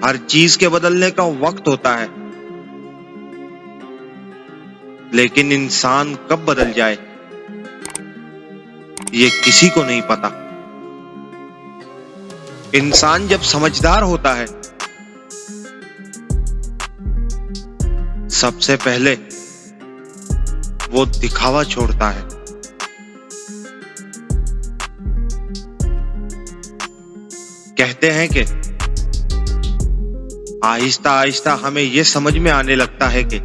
हर चीज के बदलने का वक्त होता है, लेकिन इंसान कब बदल जाए ये किसी को नहीं पता। इंसान जब समझदार होता है सबसे पहले वो दिखावा छोड़ता है। कहते हैं कि आहिस्ता आहिस्ता हमें यह समझ में आने लगता है कि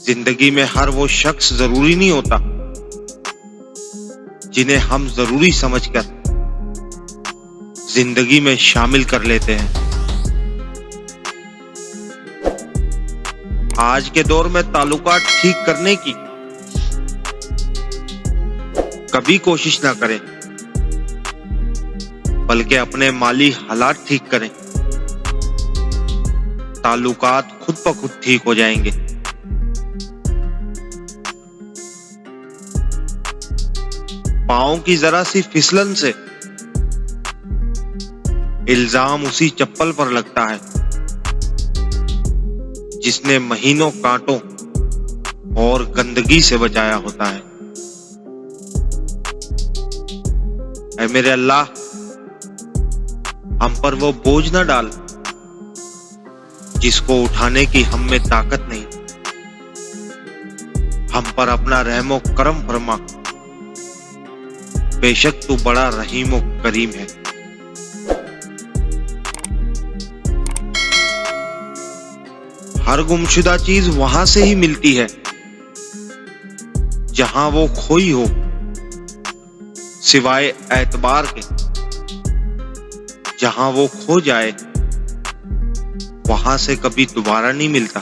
जिंदगी में हर वो शख्स जरूरी नहीं होता जिन्हें हम जरूरी समझकर जिंदगी में शामिल कर लेते हैं। आज के दौर में ताल्लुकात ठीक करने की कभी कोशिश ना करें, बल्कि अपने माली हालात ठीक करें। ताल्लुकात खुद ब खुद ठीक हो जाएंगे। पांव की जरा सी फिसलन से इल्जाम उसी चप्पल पर लगता है जिसने महीनों कांटों और गंदगी से बचाया होता है। ऐ मेरे अल्लाह, हम पर वो बोझ न डाल जिसको उठाने की हम में ताकत नहीं। हम पर अपना रहमो करम फरमा, बेशक तू बड़ा रहीमो करीम है। हर गुमशुदा चीज वहां से ही मिलती है जहां वो खोई हो, सिवाय एतबार के। जहां वो खो जाए वहां से कभी दोबारा नहीं मिलता।